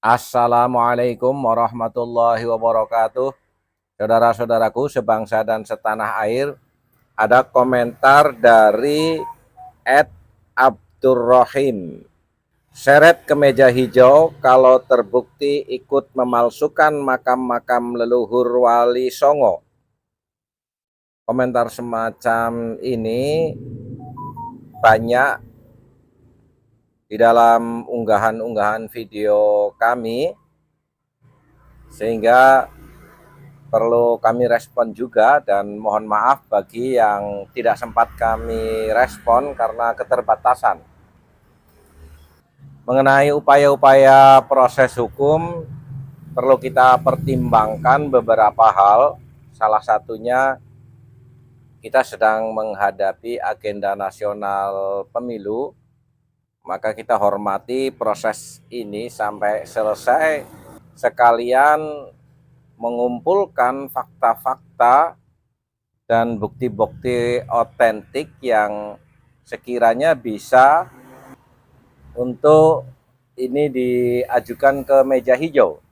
Assalamualaikum warahmatullahi wabarakatuh. Saudara-saudaraku sebangsa dan setanah air, ada komentar dari Ed Abdurrahim. Seret kemeja hijau kalau terbukti ikut memalsukan makam-makam leluhur Wali Songo. Komentar semacam ini banyak di dalam unggahan-unggahan video kami, sehingga perlu kami respon juga, dan mohon maaf bagi yang tidak sempat kami respon karena keterbatasan. Mengenai upaya-upaya proses hukum, perlu kita pertimbangkan beberapa hal. Salah satunya, kita sedang menghadapi agenda nasional pemilu, maka kita hormati proses ini sampai selesai, sekalian mengumpulkan fakta-fakta dan bukti-bukti otentik yang sekiranya bisa untuk ini diajukan ke meja hijau.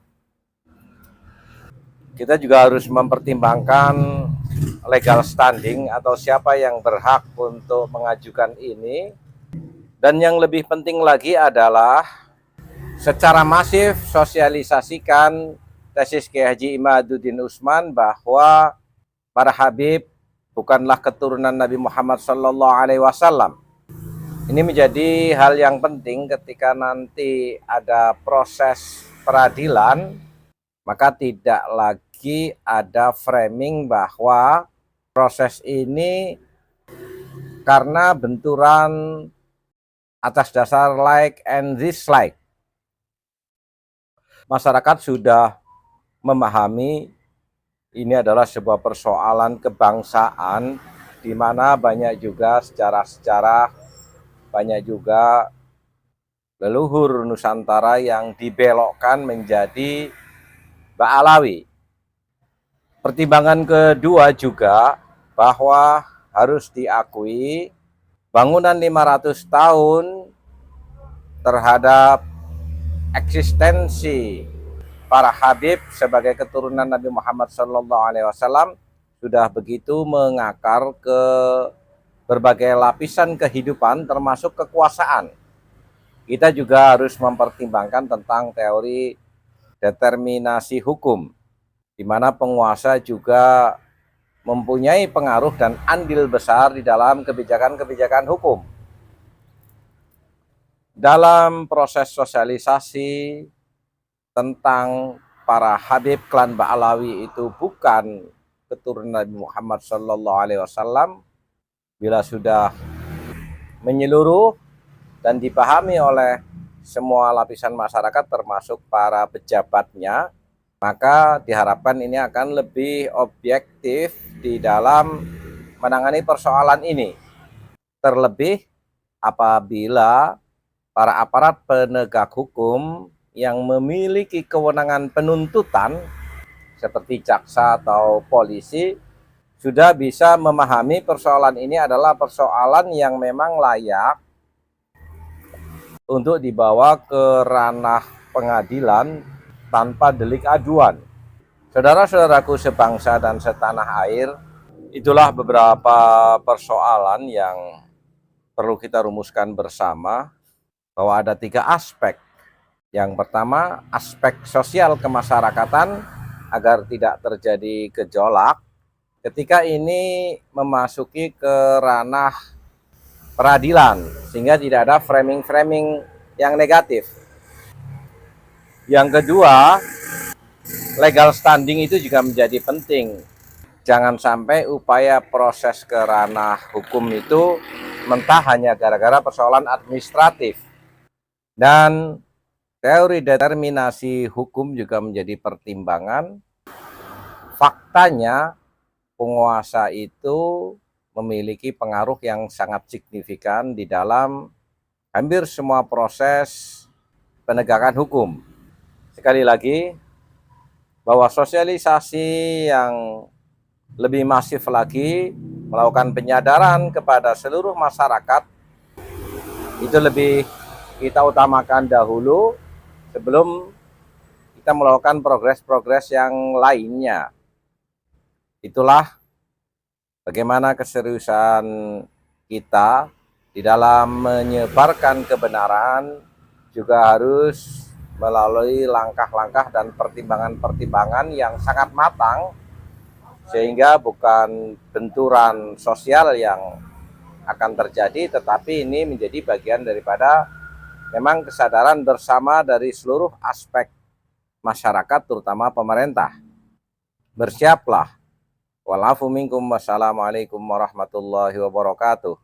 Kita juga harus mempertimbangkan legal standing atau siapa yang berhak untuk mengajukan ini. Dan yang lebih penting lagi adalah secara masif sosialisasikan tesis Kiai Haji Imaduddin Utsman bahwa para Habib bukanlah keturunan Nabi Muhammad SAW. Ini menjadi hal yang penting ketika nanti ada proses peradilan, maka tidak lagi ada framing bahwa proses ini karena benturan atas dasar like and dislike. Masyarakat sudah memahami ini adalah sebuah persoalan kebangsaan, di mana banyak juga sejarah-sejarah, banyak juga leluhur Nusantara yang dibelokkan menjadi Ba'alawi. Pertimbangan kedua juga bahwa harus diakui bangunan 500 tahun terhadap eksistensi para Habib sebagai keturunan Nabi Muhammad SAW sudah begitu mengakar ke berbagai lapisan kehidupan, termasuk kekuasaan. Kita juga harus mempertimbangkan tentang teori determinasi hukum, di mana penguasa juga mempunyai pengaruh dan andil besar di dalam kebijakan-kebijakan hukum. Dalam proses sosialisasi tentang para Habib klan Ba'alawi itu bukan keturunan Nabi Muhammad SAW, bila sudah menyeluruh dan dipahami oleh semua lapisan masyarakat termasuk para pejabatnya, maka diharapkan ini akan lebih objektif di dalam menangani persoalan ini. Terlebih apabila para aparat penegak hukum yang memiliki kewenangan penuntutan seperti jaksa atau polisi sudah bisa memahami persoalan ini adalah persoalan yang memang layak untuk dibawa ke ranah pengadilan tanpa delik aduan. Saudara-saudaraku sebangsa dan setanah air, itulah beberapa persoalan yang perlu kita rumuskan bersama, bahwa ada 3 aspek. Yang pertama, aspek sosial kemasyarakatan agar tidak terjadi gejolak ketika ini memasuki ke ranah peradilan, sehingga tidak ada framing-framing yang negatif. Yang kedua, legal standing itu juga menjadi penting. Jangan sampai upaya proses ke ranah hukum itu mentah hanya gara-gara persoalan administratif. Dan teori determinasi hukum juga menjadi pertimbangan. Faktanya, penguasa itu memiliki pengaruh yang sangat signifikan di dalam hampir semua proses penegakan hukum. Sekali lagi, bahwa sosialisasi yang lebih masif lagi, melakukan penyadaran kepada seluruh masyarakat, itu lebih kita utamakan dahulu sebelum kita melakukan progres-progres yang lainnya. Itulah bagaimana keseriusan kita di dalam menyebarkan kebenaran, juga harus melalui langkah-langkah dan pertimbangan-pertimbangan yang sangat matang, sehingga bukan benturan sosial yang akan terjadi, tetapi ini menjadi bagian daripada memang kesadaran bersama dari seluruh aspek masyarakat, terutama pemerintah. Bersiaplah. Walafu minkum. Wassalamualaikum warahmatullahi wabarakatuh.